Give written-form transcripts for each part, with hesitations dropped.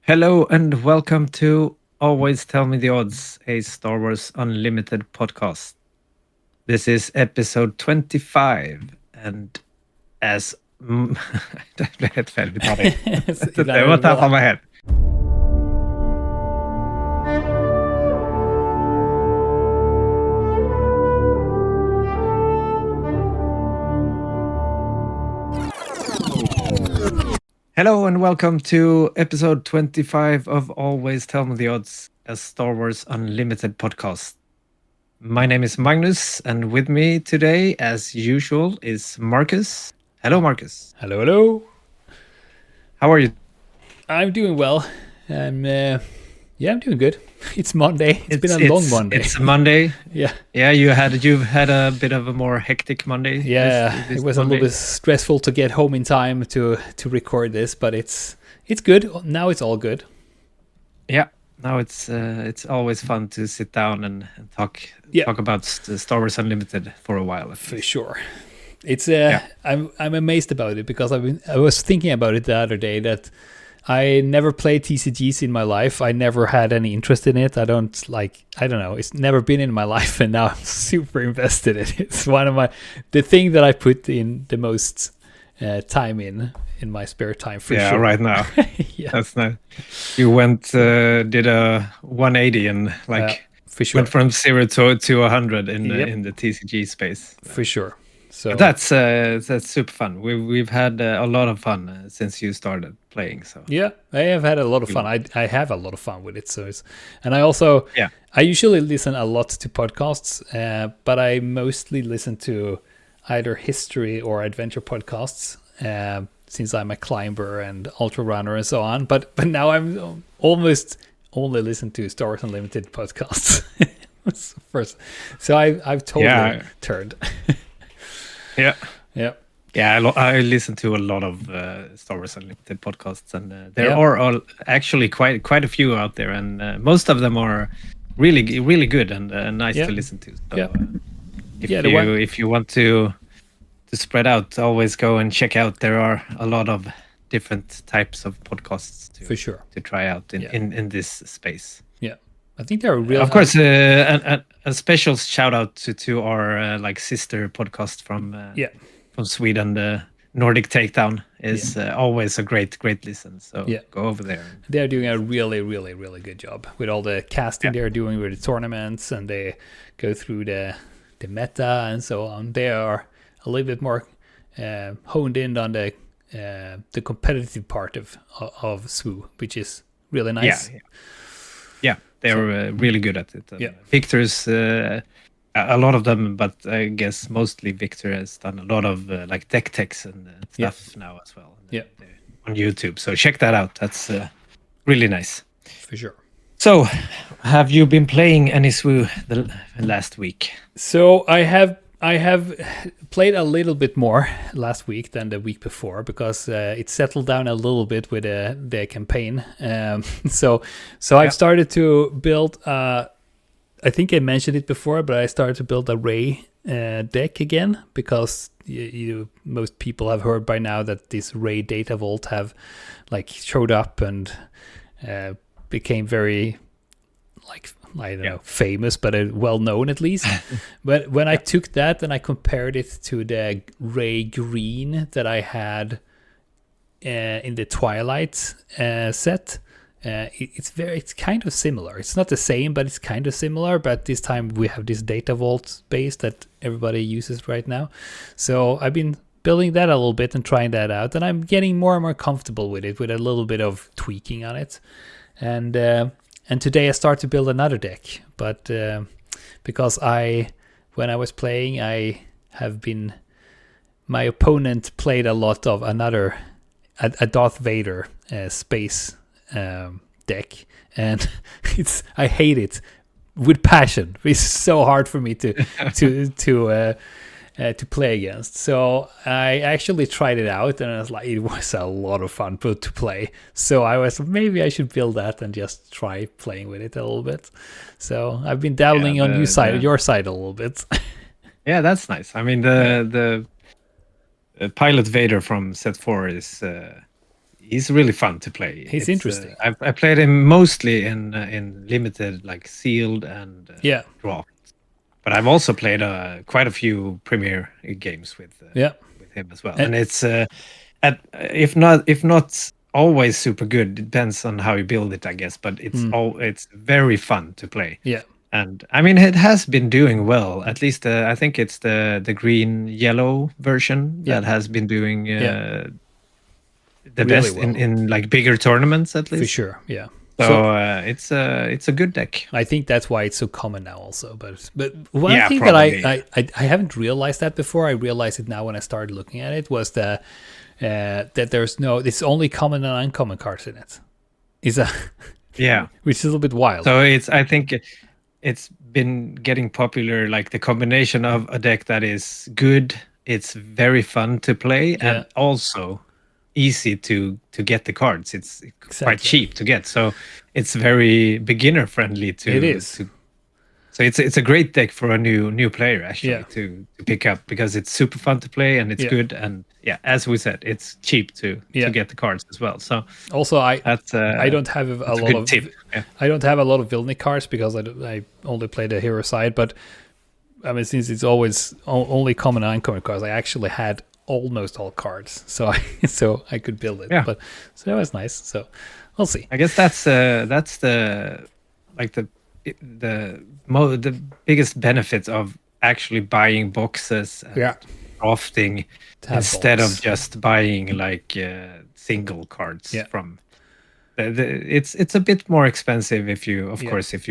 Hello and welcome to Always Tell Me the Odds, a Star Wars Unlimited podcast. This is episode 25 and as... Det blev helt fel, vi tar det. Det var tappar my head. Hello and welcome to episode 25 of Always Tell Me the Odds, a Star Wars Unlimited podcast. My name is Magnus, and with me today, as usual, is Marcus. Hello, Marcus. Hello, hello. How are you? I'm doing well. I'm doing good. It's Monday. It's been a long Monday. It's Monday. Yeah. Yeah, you've had a bit of a more hectic Monday. Yeah, this it was Monday. a little bit stressful to get home in time to record this, but it's good. Now it's all good. Yeah. Now it's always fun to sit down and talk about Star Wars Unlimited for a while. For sure. It's I'm amazed about it because I was thinking about it the other day that I never played TCGs in my life. I never had any interest in it. I don't know. It's never been in my life, and now I'm super invested in it. It's one of the thing that I put in the most time in my spare time for sure. Yeah, right now. Yeah. That's nice. You went did a 180 and for sure. went from 0 to 100 in the TCG space. For sure. So that's super fun. We've had a lot of fun since you started playing. So yeah, I have had a lot of fun. I have a lot of fun with it. So I usually listen a lot to podcasts, but I mostly listen to either history or adventure podcasts. Since I'm a climber and ultra runner and so on, but now I'm almost only listen to Star Wars Unlimited podcasts first. So I've totally turned. Yeah. Yeah. I listen to a lot of Star Wars Unlimited podcasts, and there are actually quite a few out there, and most of them are really really good and nice to listen to. So, if you want to spread out, always go and check out. There are a lot of different types of podcasts for sure to try out in this space. Yeah, I think there are real. Of course, a special shout out to our sister podcast from Sweden. The Nordic Takedown is always a great listen. So go over there. They're doing a really really really good job with all the casting they're doing with the tournaments, and they go through the meta and so on. They are a little bit more honed in on the competitive part of SWU, which is really nice. Yeah, they're really good at it. Victor's a lot of them, but I guess mostly Victor has done a lot of deck techs and stuff now as well. On YouTube, so check that out. That's really nice. For sure. So, have you been playing any SWU the last week? So I have played a little bit more last week than the week before because it settled down a little bit with the campaign. So I've started to build. I think I mentioned it before, but I started to build a Ray deck again because most people have heard by now that this Ray data vault have showed up and became very I don't know, famous, but well known at least. But when I took that and I compared it to the Ray Green that I had in the Twilight set, it's kind of similar. It's not the same, but it's kind of similar. But this time we have this data vault base that everybody uses right now. So I've been building that a little bit and trying that out, and I'm getting more and more comfortable with it, with a little bit of tweaking on it. And today I start to build another deck, but because when I was playing, my opponent played a lot of a Darth Vader space deck, and I hate it with passion. It's so hard for me to play against. So I actually tried it out, and it was a lot of fun to play. So I was, maybe I should build that and just try playing with it a little bit. So I've been dabbling on your side a little bit. Yeah, that's nice. I mean, the Pilot Vader from set 4 is he's really fun to play. He's interesting. I played him mostly in limited, like sealed and draft. But I've also played quite a few Premier games with him as well. And it's if not always super good. Depends on how you build it, I guess. But it's very fun to play. Yeah. And I mean, it has been doing well. At least I think it's the green yellow version that has been doing the really best well. in like bigger tournaments, at least. For sure, yeah. So it's a good deck. I think that's why it's so common now, also. But one thing probably. that I haven't realized that before. I realized it now when I started looking at it was that it's only common and uncommon cards in it. Which is a little bit wild. So I think it's been getting popular, like the combination of a deck that is good, it's very fun to play, and also easy to get the cards. It's quite cheap to get, so it's very beginner friendly to it is so it's a great deck for a new player actually to pick up, because it's super fun to play and it's good, and as we said, it's cheap to get the cards as well. So also I don't have a lot of tip. I don't have a lot of Vilnic cards because I only play the hero side, but I mean, since it's always only common and uncommon cards, I actually had almost all cards, so I could build it. But so that was nice. So we'll see. I guess that's the biggest benefit of actually buying boxes and drafting instead of just buying like single cards from. It's a bit more expensive if you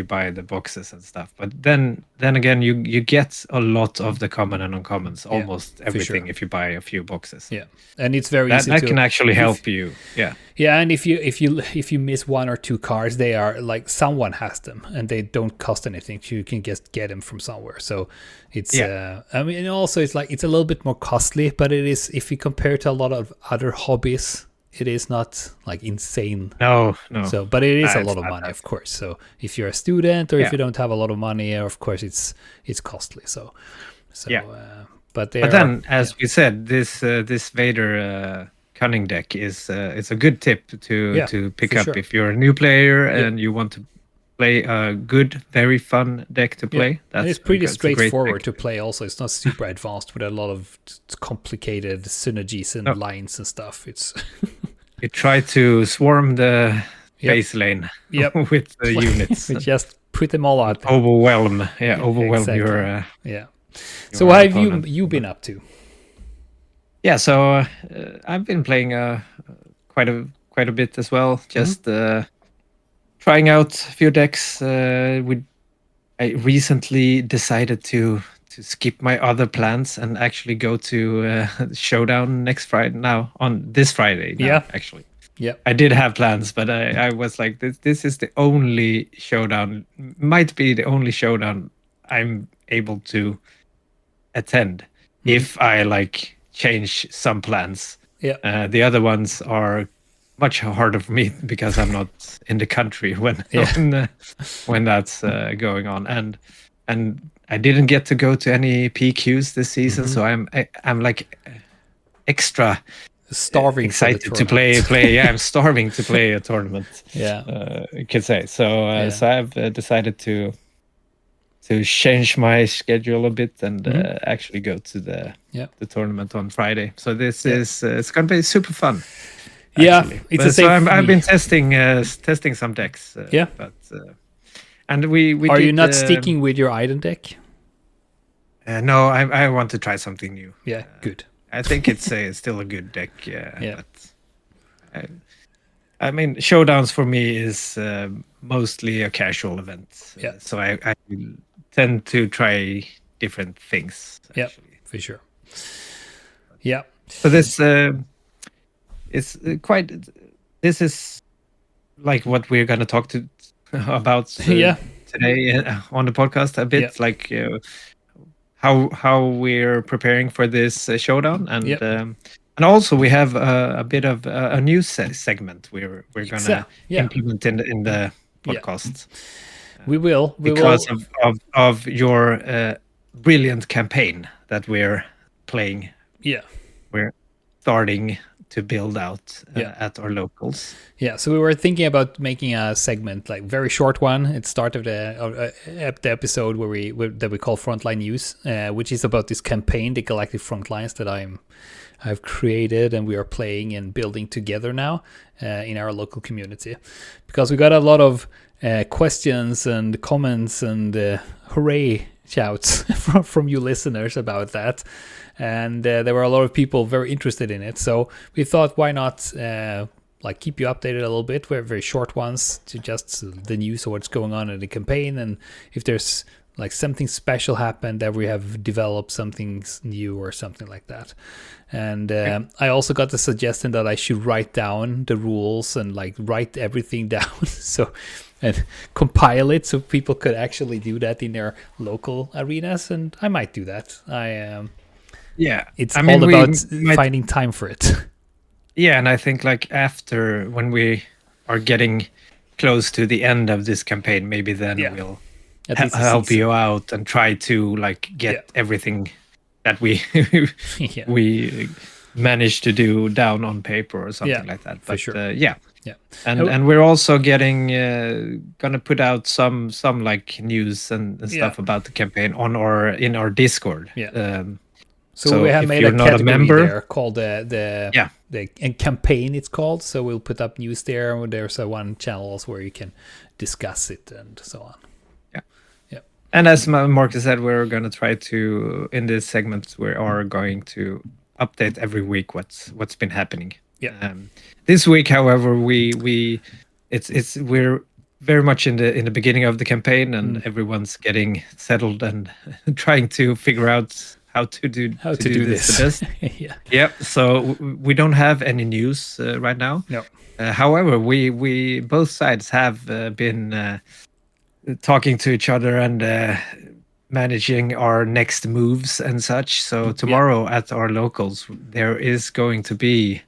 buy the boxes and stuff, but then again you get a lot of the common and uncommons, almost everything, if you buy a few boxes. And it's very easy that can actually help you. And if you miss one or two cards, they are like someone has them and they don't cost anything. You can just get them from somewhere. So it's I mean, also it's like it's a little bit more costly, but it is, if you compare to a lot of other hobbies, it is not like insane. No. So, but it is a lot of money, of course. So if you're a student or if you don't have a lot of money, of course it's costly. So but then, as we said, this Vader cunning deck is it's a good tip to pick up if you're a new player and you want to play a good, very fun deck to play. And it's pretty straightforward to play. Also, it's not super advanced with a lot of complicated synergies and lines and stuff. It's you try to swarm the base lane with the units. Just put them all out there. Overwhelm your So what have you been up to? So I've been playing quite a bit as well. Just trying out a few decks. I recently decided to skip my other plans and actually go to Showdown this Friday. Actually. I did have plans, but I was like, this is the only Showdown, might be the only Showdown I'm able to attend if I like change some plans. The other ones are much harder for me because I'm not in the country when that's going on, and I didn't get to go to any PQs this season, so I'm like extra excited to play. I'm starving to play a tournament. You could say so. So I've decided to change my schedule a bit and actually go to the tournament on Friday. So this is it's gonna be super fun. Actually. I've been testing some decks. But and we are you not sticking with your Iden deck? No, I want to try something new. Good. I think it's still a good deck. But I mean, Showdowns for me is mostly a casual event. So I tend to try different things. Actually. For sure. So this. This is like what we're going to talk about today on the podcast a bit, like how we're preparing for this Showdown, and also we have a bit of a new segment we're going to implement in the podcast. We will because of your brilliant campaign that we're playing. We're starting to build out at our locals. Yeah, so we were thinking about making a segment, like very short one at the start of the episode that we call Frontline News, which is about this campaign, the Galactic Frontlines, that I've created and we are playing and building together now in our local community, because we got a lot of questions and comments and hooray shouts from you listeners about that, and there were a lot of people very interested in it. So we thought, why not like keep you updated a little bit. We're very short ones to just the news of what's going on in the campaign, and if there's like something special happened that we have developed something new or something like that. And I also got the suggestion that I should write down the rules and like write everything down and compile it so people could actually do that in their local arenas, and I might do that. It's all about finding time for it. Yeah, and I think like after, when we are getting close to the end of this campaign, maybe then we'll help you out and try to like get everything that we we managed to do down on paper or something like that. But for sure. And we're also getting gonna put out some like news and stuff about the campaign in our Discord. So we have made a category there called the campaign, it's called. So we'll put up news there. There's one channel also where you can discuss it and so on. Yeah. And as Marcus said, we're going to try to, in this segment, we are going to update every week what's been happening. This week, however, we're very much in the beginning of the campaign, and everyone's getting settled and trying to figure out how to do this the best. So we don't have any news right now. No. However, we both sides have been talking to each other and managing our next moves and such. So tomorrow at our locals, there is going to be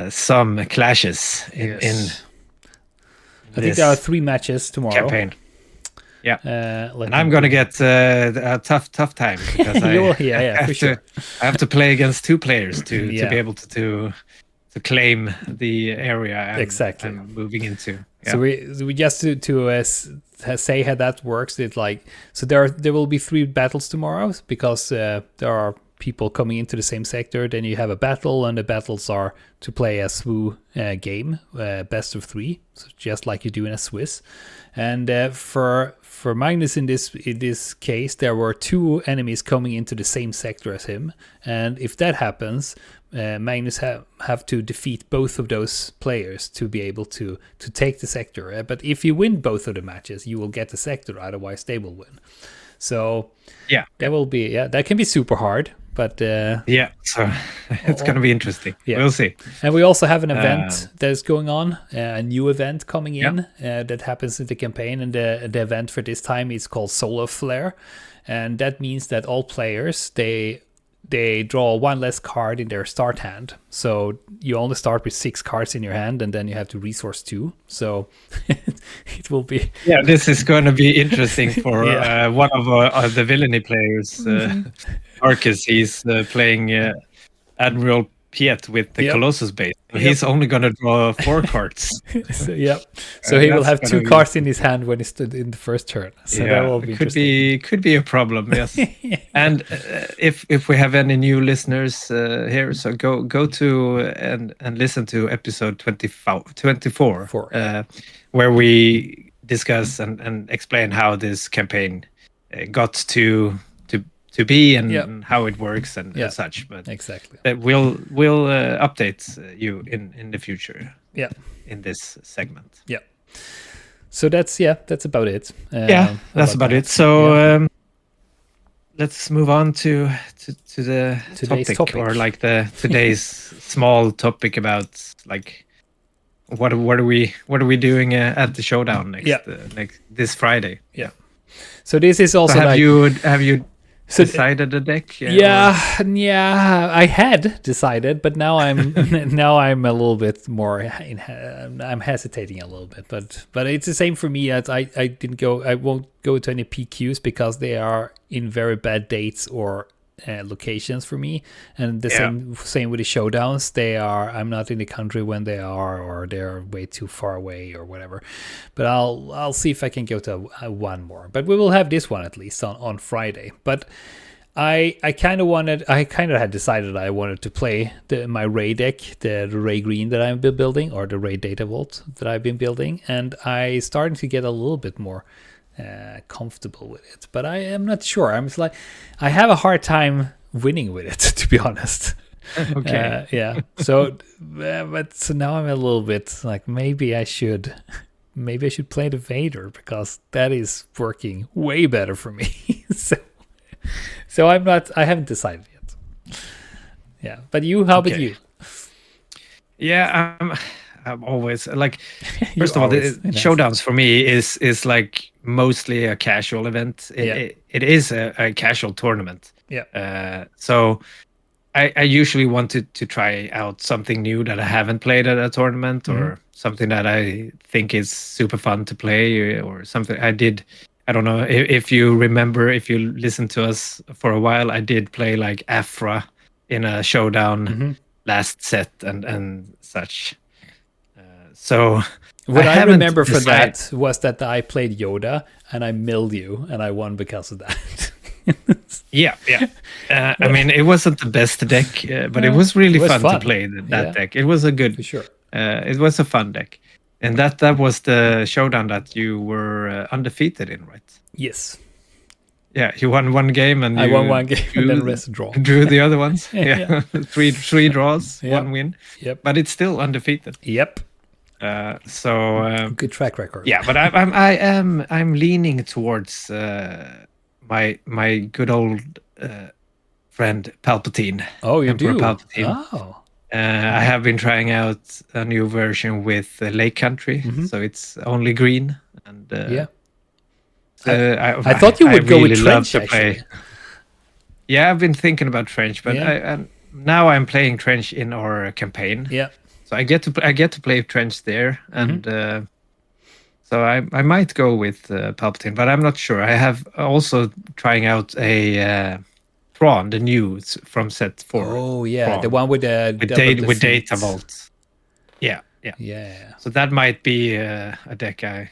some clashes in I think there are 3 matches tomorrow. Campaign. And I'm gonna get a tough time because I have to play against 2 players to be able to claim the area I'm moving into. So we just to say how that works. It's like, so there will be 3 battles tomorrow because there are people coming into the same sector. Then you have a battle, and the battles are to play a SWU game, best of 3, so just like you do in a Swiss. And for Magnus in this case, there were 2 enemies coming into the same sector as him, and if that happens, Magnus have to defeat both of those players to be able to take the sector. But if you win both of the matches, you will get the sector. Otherwise, they will win. So that will be that can be super hard. But so it's going to be interesting. We'll see. And we also have an event that is going on, a new event coming in that happens in the campaign. And the event for this time is called Solar Flare. And that means that all players, they draw 1 less card in their start hand. So you only start with 6 cards in your hand, and then you have to resource 2. So it will be... Yeah, this is going to be interesting for one of the villainy players. Marcus, he's playing Admiral Piet with the Colossus base. He's only going to draw 4 cards. So he will have 2 cards in his hand when he stood in the first turn. So that will be interesting. Could be a problem, yes. And if we have any new listeners here, so go to and listen to episode 24, where we discuss and explain how this campaign got to be and how it works and such. But exactly, we'll update you in the future. In this segment. So that's about it. That's about it. So let's move on to the topic, or like the today's small topic about like what are we doing at the Showdown next this Friday. So this is also have you decided the deck? I had decided, but now I'm a little bit more I'm hesitating a little bit, but it's the same for me. As I won't go to any PQs because they are in very bad dates or locations for me, and the same with the showdowns. I'm not in the country when they are, or they're way too far away or whatever. But I'll see if I can go to one more. But we will have this one at least on Friday. But I kind of had decided I wanted to play my Ray deck, the Ray Green that I've been building, or the Ray Data Vault that I've been building, and I starting to get a little bit more comfortable with it. But I am not sure. I'm just like, I have a hard time winning with it, to be honest. Okay. Yeah. So now I'm a little bit like, maybe I should play the Vader, because that is working way better for me. So I haven't decided yet. Yeah, but how about you? Yeah, I'm always like, first of all, the showdowns for me is like mostly a casual event. It is a casual tournament. Yeah. So I usually want to try out something new that I haven't played at a tournament, or something that I think is super fun to play, or something I did. I don't know if you remember, if you listened to us for a while, I did play like Afra in a showdown last set and such. So what I remember for that was that I played Yoda and I milled you and I won because of that. Yeah. I mean, it wasn't the best deck, but it was really fun to play that deck. It was a good, for sure. It was a fun deck. And that was the showdown that you were undefeated in, right? Yes. Yeah, you won one game, and I won one game, and then the rest draw. Drew the other ones. Yeah. three draws, one win. Yep. But it's still undefeated. Yep. So good track record. Yeah, but I'm leaning towards my good old friend Palpatine. Oh, you Emperor do? Palpatine. Oh. I have been trying out a new version with Lake Country, so it's only green. And I thought you would go with Trench, actually. Yeah, I've been thinking about Trench, but now I'm playing Trench in our campaign. Yeah. So I get to play Trench there, and so I might go with Palpatine, but I'm not sure. I have also trying out a Thrawn, the new from set 4. Oh yeah, Thrawn, the one with with Data Vault. Yeah. Yeah. So that might be a deck I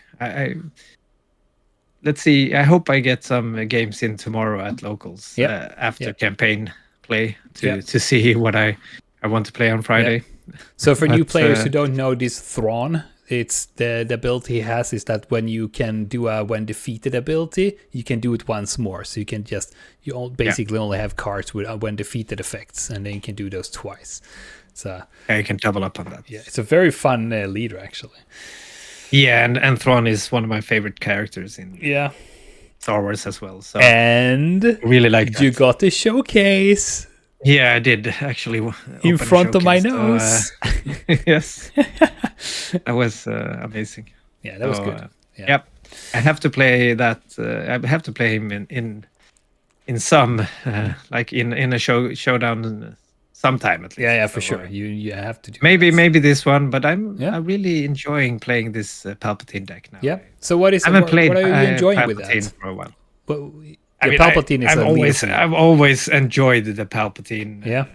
let's see. I hope I get some games in tomorrow at locals after campaign play to see what I want to play on Friday. Yep. So for new players who don't know this Thrawn, it's the ability he has is that when you can do a when defeated ability, you can do it once more. So you can basically only have cards with when defeated effects, and then you can do those twice. So you can double up on that. Yeah, it's a very fun leader, actually. Yeah, and Thrawn is one of my favorite characters in Star Wars as well. So and really like that. You got the showcase. Yeah, I did actually. In front of my nose. Yes. That was amazing. Yeah, that was good. Yep. I have to play that. I have to play him in some like in a showdown sometime at least. Yeah, for sure. You have to do. Maybe this one, but I'm really enjoying playing this Palpatine deck now. Yeah. So what are you enjoying Palpatine with that? For a while. Well, Palpatine is I've always enjoyed the Palpatine. Yeah.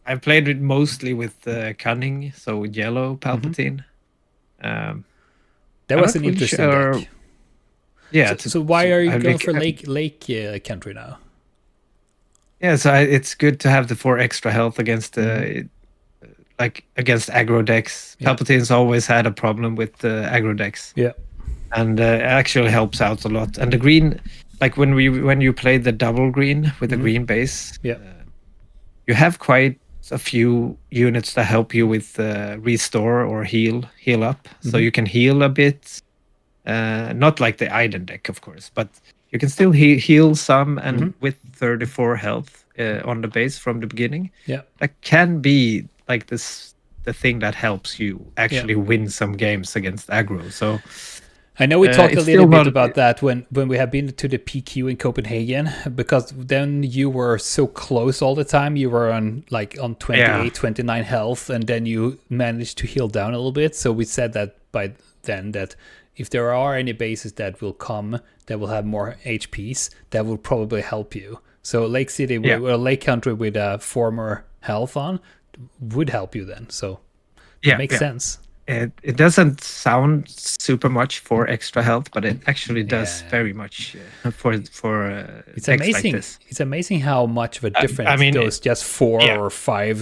I've played it mostly with Cunning, so yellow Palpatine. That was an interesting deck. Yeah. So why are you going for Lake Country now? Yeah, so it's good to have the 4 extra health against against aggro decks. Yeah. Palpatine's always had a problem with aggro decks. Yeah, and it actually helps out a lot. And the green, like when you play the double green with the green base, you have quite a few units that help you with restore or heal up. So you can heal a bit, not like the Iden deck, of course, but you can still heal some, and with 34 health on the base from the beginning, that can be like the thing that helps you actually win some games against aggro. So I know we talked a little bit about that when we have been to the PQ in Copenhagen, because then you were so close all the time. You were on 28, 29 health, and then you managed to heal down a little bit. So we said that by then that if there are any bases that will come that will have more HPs, that will probably help you. So Lake City, or Lake Country with former health on would help you then. So it makes sense. It doesn't sound super much for extra health, but it actually does very much for it's decks amazing. like this. It's amazing how much of a difference those just 4 or 5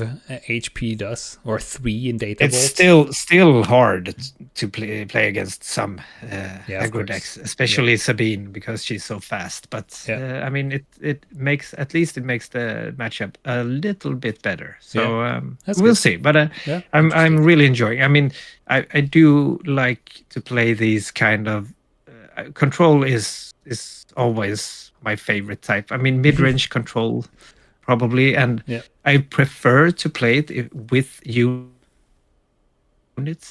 HP does, or 3 in data. It's still hard to play against some aggro decks, especially Sabine, because she's so fast. But I mean, it makes the matchup a little bit better. So we'll see. But I'm really enjoying. I mean, I do like to play these kind of control is always my favorite type. I mean, mid-range control probably, and I prefer to play it with units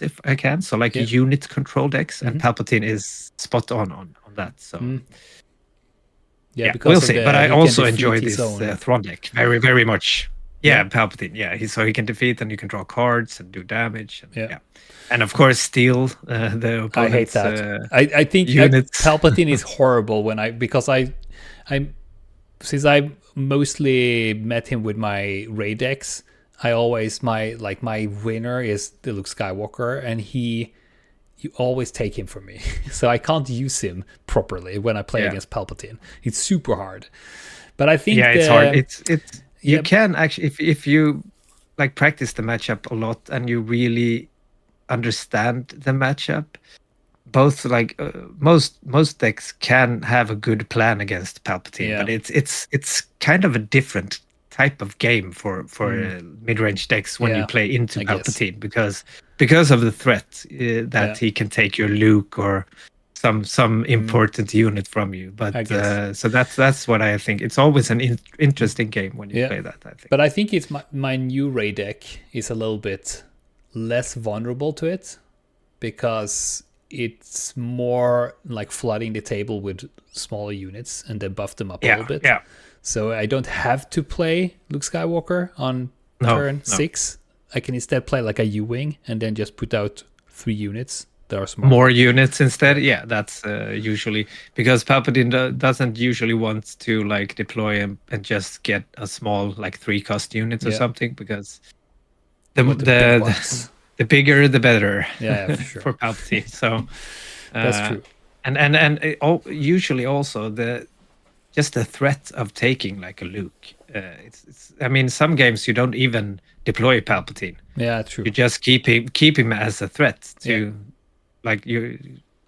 if I can. So like unit control decks, and Palpatine is spot on that. So because we'll see. But I also enjoy this Thrawn deck very, very much. Yeah, Palpatine. Yeah, so he can defeat, and you can draw cards and do damage. And, and of course steal the opponent's. I hate that. I think Palpatine is horrible because since I mostly met him with my Ray decks, I always my winner is the Luke Skywalker, and you always take him from me, so I can't use him properly when I play against Palpatine. It's super hard. But I think it's hard. It's you can actually, if you like practice the matchup a lot and you really understand the matchup, both like most decks can have a good plan against Palpatine, but it's kind of a different type of game for mid-range decks when you play into Palpatine, because of the threat that he can take your Luke or some important unit from you. But so that's what I think. It's always an interesting game when you play that, I think. But I think it's my new Ray deck is a little bit less vulnerable to it, because it's more like flooding the table with smaller units and then buff them up a little bit. So I don't have to play Luke Skywalker on turn 6. I can instead play like a U-Wing and then just put out 3 units. More units instead. That's usually because Palpatine doesn't usually want to like deploy and just get a small like 3-cost unit or something, because the bigger the better for sure. for Palpatine. So that's true. And usually also the threat of taking like a Luke. It's I mean, some games you don't even deploy Palpatine. Yeah, true. You just keep him as a threat to. Like you,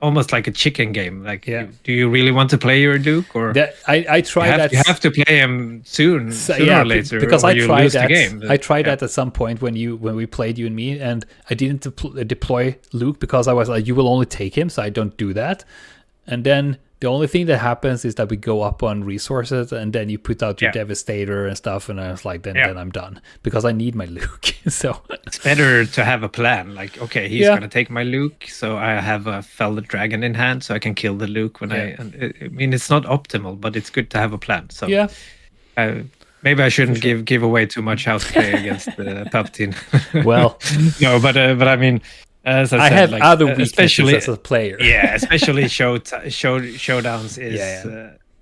almost like a chicken game. Like, do you really want to play your Luke, or I tried that? You have to play him sooner or later, because or I you tried lose that. the game. I tried that at some point when we played, you and me, and I didn't deploy Luke because I was like, you will only take him, so I don't do that. And then the only thing that happens is that we go up on resources, and then you put out your Devastator and stuff, and I was like, then I'm done, because I need my Luke. So it's better to have a plan. Like, okay, he's gonna take my Luke, so I have a Felled Dragon in hand, so I can kill the Luke when I mean, it's not optimal, but it's good to have a plan. So maybe I shouldn't give away too much how to play against Palpatine. Well, no, but I mean. As I said, have like, other weaknesses as a player. Especially showdowns is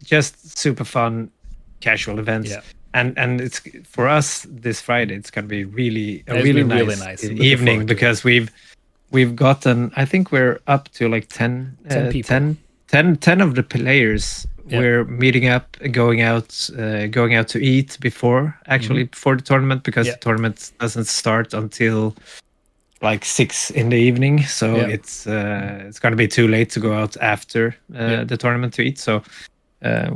just super fun, casual events. And it's for us this Friday. It's gonna be really nice evening, because we've gotten. I think we're up to like 10 people. 10 of the players. We're meeting up, going out to eat before the tournament, because the tournament doesn't start until like 6 in the evening, so it's gonna be too late to go out after the tournament to eat. So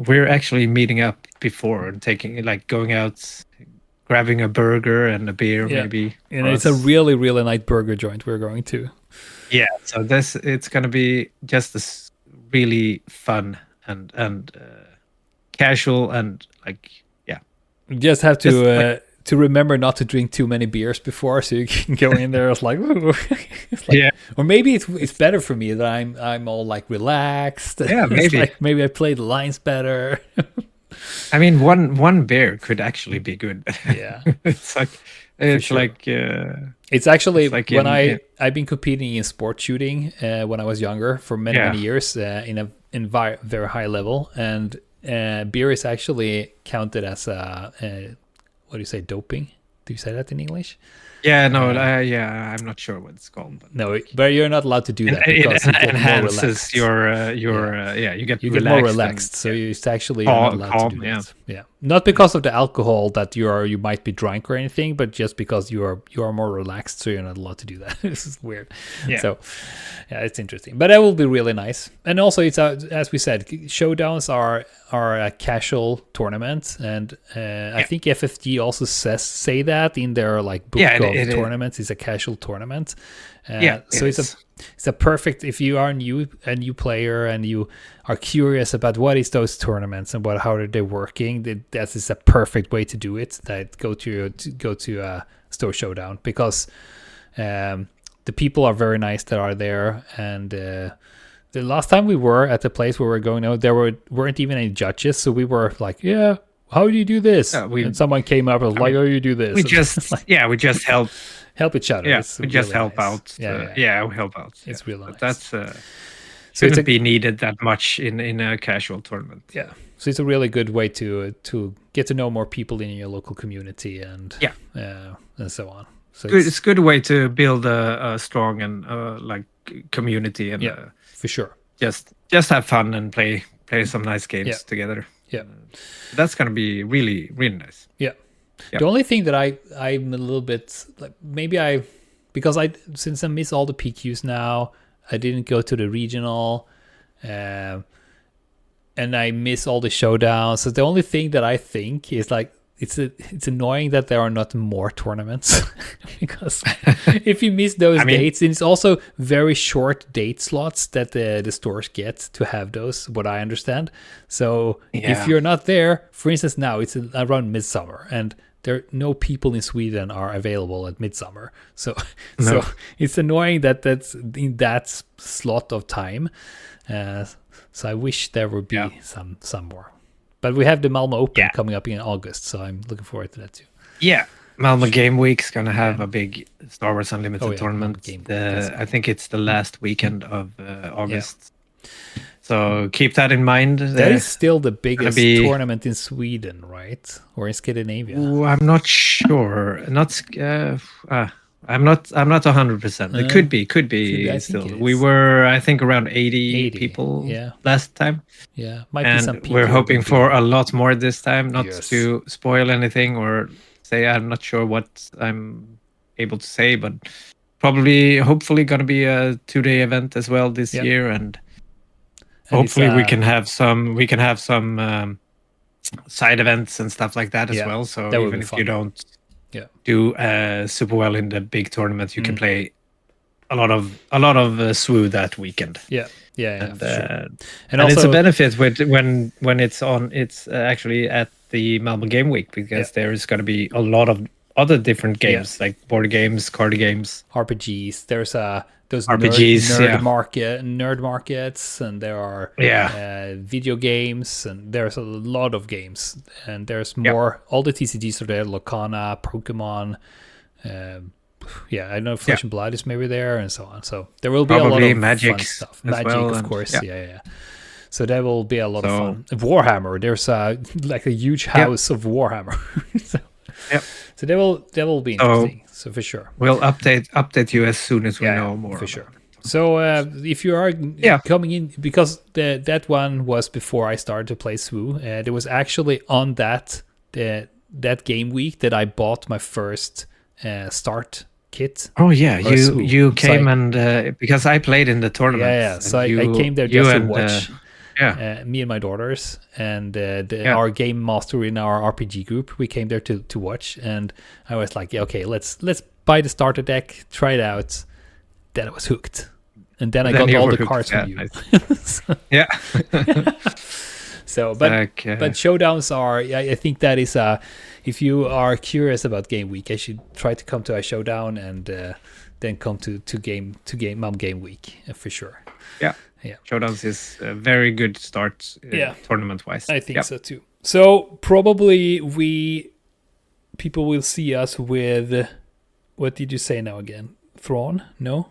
we're actually meeting up before and going out, grabbing a burger and a beer maybe. And it's a really nice burger joint we're going to. Yeah, so it's gonna be just this really fun and casual, and like you just have to. To remember not to drink too many beers before, so you can go in there. It's like, or maybe it's better for me that I'm all like relaxed. Yeah, maybe maybe I play the lines better. I mean, one beer could actually be good. Yeah, it's actually like when I've been competing in sport shooting when I was younger for many years in a very high level, and beer is actually counted as what do you say, doping? Do you say that in English? Yeah, no, I'm not sure what it's called. But no, but you're not allowed to do that because you get more relaxed. You get more relaxed. So it's actually you're not allowed to do that. Yeah, not because of the alcohol that you might be drunk or anything, but just because you are more relaxed, so you're not allowed to do that. This is weird. Yeah. So yeah, it's interesting, but that will be really nice. And also, it's as we said, showdowns are a casual tournament, and I think FFG also say that in their like book of tournaments. It's a casual tournament. So it's a perfect, if you are a new player and you are curious about what is those tournaments and how are they working, that is a perfect way to do it. That go to Store Showdown, because the people are very nice that are there, and the last time we were at the place where we're going now, there weren't even any judges, so we were like, yeah, how do you do this? And someone came up and was like, oh, you do this. We just we just help each other. Yeah, it's we really just help nice. out. We help out. It's really nice. That's shouldn't be needed that much in a casual tournament. Yeah, so it's a really good way to get to know more people in your local community and so on. So it's a good way to build a strong and like community, and for sure. Just have fun and play some nice games together. Yeah, that's gonna be really, really nice. Yeah. The only thing that I'm a little bit like, because since I miss all the PQs now, I didn't go to the regional, and I miss all the showdowns. So the only thing that I think is like, it's annoying that there are not more tournaments because if you miss those dates, and it's also very short date slots that the stores get to have those, what I understand. So if you're not there, for instance, now it's around midsummer, and no people in Sweden are available at midsummer. So it's annoying that's in that slot of time. So I wish there would be some more. But we have the Malmö Open coming up in August, so I'm looking forward to that too. Yeah, Malmö Game Week's going to have a big Star Wars Unlimited tournament. I think it's the last weekend of August. So keep that in mind. That is still the biggest tournament in Sweden, right? Or in Scandinavia? Ooh, I'm not sure. I'm not 100%. It could be still. We were, I think, around 80 people last time. Yeah, might be some people. We're hoping for a lot more this time. Not to spoil anything or say I'm not sure what I'm able to say, but hopefully going to be a 2-day event as well this year, and hopefully we can have some side events and stuff like that as well. So even if you don't do super well in the big tournament, you can play a lot of SWU that weekend. And sure. And also, it's a benefit when it's actually at the Malmö Game Week, because there is going to be a lot of other different games like board games, card games, RPGs. There's those RPGs, nerd markets, and there are video games, and there's a lot of games, and there's more. All the TCGs are there: Locana, Pokemon. I know Flesh and Blood is maybe there, and so on. So there will be a lot of Magic fun stuff. Magic, of course. So there will be a lot of fun. Warhammer. There's like a huge house of Warhammer. So that will be interesting. So for sure, we'll update you as soon as we know more. For sure. So if you are coming in, because that one was before I started to play SWU, there was actually on that game week that I bought my first start kit. Oh yeah, you came and because I played in the tournament. So I came there just to watch. Me and my daughters and our game master in our RPG group, we came there to watch, and I was like, let's buy the starter deck, try it out. Then I was hooked, and then I got all the cards from you. So, but showdowns are. I think that is if you are curious about Game Week, I should try to come to a showdown and then come to Malmö Game Week for sure. Yeah. Showdowns is a very good start tournament-wise. I think so too. So probably people will see us with, what did you say now again? Thrawn? No?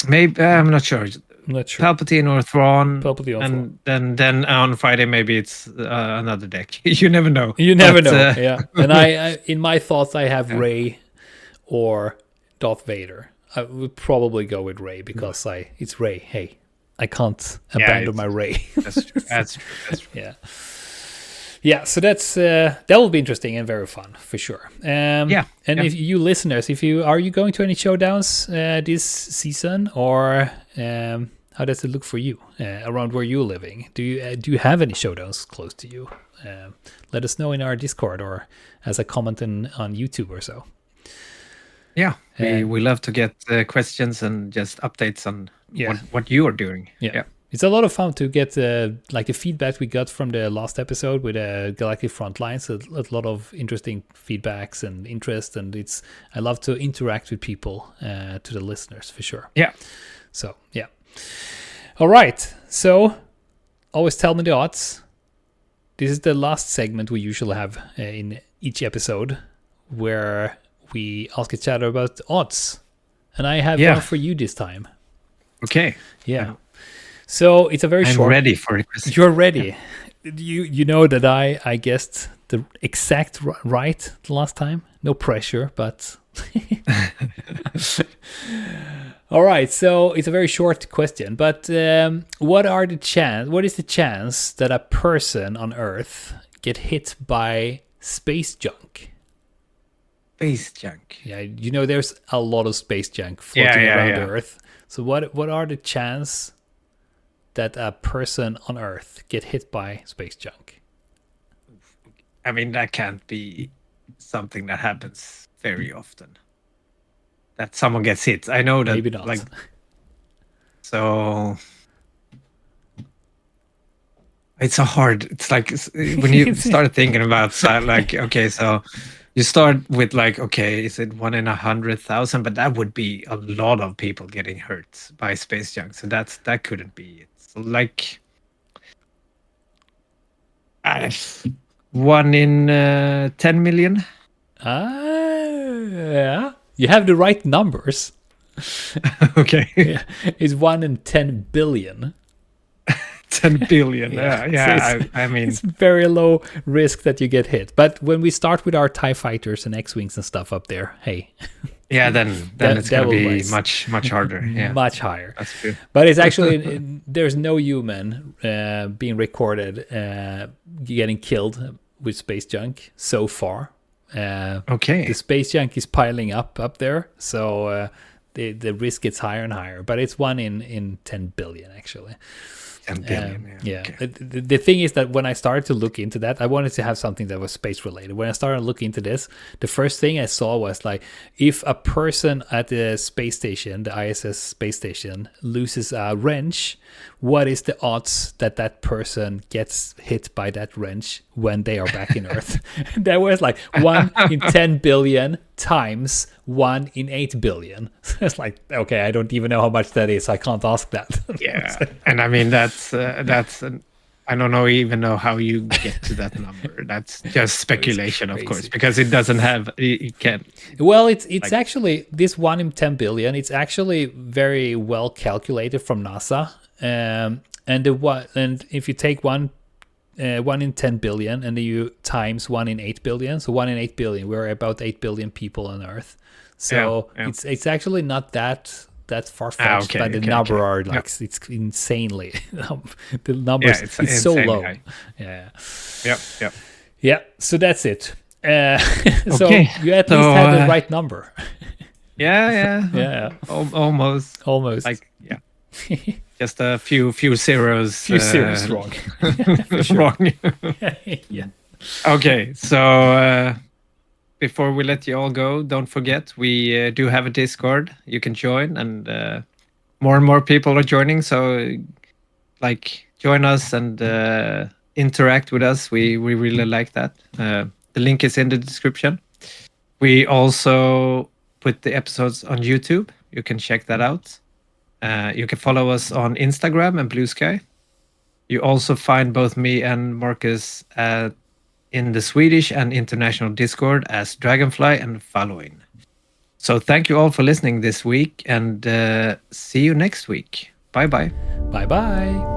Maybe, I'm not sure. not sure. Palpatine or Thrawn. Palpatine or and then on Friday maybe it's another deck. You never know. You never know. Yeah. And I in my thoughts I have Rey or Darth Vader. I would probably go with Rey because it's Rey. Hey, I can't abandon my Rey. That's true. That's true. Yeah. Yeah, so that will be interesting and very fun for sure. If you listeners, are you going to any showdowns this season, or how does it look for you around where you're living? Do you have any showdowns close to you? Let us know in our Discord or as a comment on YouTube or so. Yeah, we love to get questions and just updates on what you are doing. Yeah. It's a lot of fun to get like the feedback we got from the last episode with Galactic Frontlines. A lot of interesting feedbacks and interest, and I love to interact with people, to the listeners for sure. Yeah. So yeah. All right. So always tell me the odds. This is the last segment we usually have in each episode, where we ask each other about odds, and I have one for you this time. Okay. Yeah. So it's a very short. I'm ready for the question. You're ready. You know that I guessed the exact right the last time. No pressure, but. All right. So it's a very short question, but what is the chance that a person on Earth get hit by space junk? Space junk. Yeah, there's a lot of space junk floating around the Earth. So what are the chances that a person on Earth get hit by space junk? I mean, that can't be something that happens very often. That someone gets hit. I know that. Maybe not. So it's it's like when you start thinking about okay, so you start with is it 1 in 100,000? But that would be a lot of people getting hurt by space junk. So that couldn't be it. So 1 in 10 million. Yeah. You have the right numbers. Okay. Yeah. It's 1 in 10 billion. 10 billion. Yeah. So I mean, it's very low risk that you get hit. But when we start with our TIE fighters and X-Wings and stuff up there, hey. Yeah, then it's going to be much harder. Yeah. Much higher. That's true. But it's actually, there's no human being recorded getting killed with space junk so far. Okay. The space junk is piling up there. So the risk gets higher and higher. But it's 1 in 10 billion, actually. 10 billion. Okay. The thing is that when I started to look into that, I wanted to have something that was space related. When I started looking into this, the first thing I saw was if a person at the space station, the ISS space station, loses a wrench, what is the odds that person gets hit by that wrench when they are back in Earth? That was 1 in 10 billion times 1 in 8 billion. It's okay, I don't even know how much that is. I can't ask that. Yeah, and I mean that's I don't even know how you get to that number. That's just speculation, of course, because it doesn't have. You can't. Well, it's actually this 1 in 10 billion. It's actually very well calculated from NASA. And if you take 1 in 10 billion and then you times 1 in 8 billion, so 1 in 8 billion, we're about 8 billion people on Earth. So it's actually not that far-fetched, but the number are it's insanely the numbers it's so low. High. Yeah. So that's it. So you at least had the right number. Yeah. Almost. Just a few zeros. Few zeros wrong. Wrong. Yeah. Okay, so before we let you all go, don't forget we do have a Discord you can join, and more people are joining. So, join us and interact with us. We really like that. The link is in the description. We also put the episodes on YouTube. You can check that out. You can follow us on Instagram and Blue Sky. You also find both me and Marcus in the Swedish and international Discord as Dragonfly and Following. So thank you all for listening this week, and see you next week. Bye bye. Bye bye.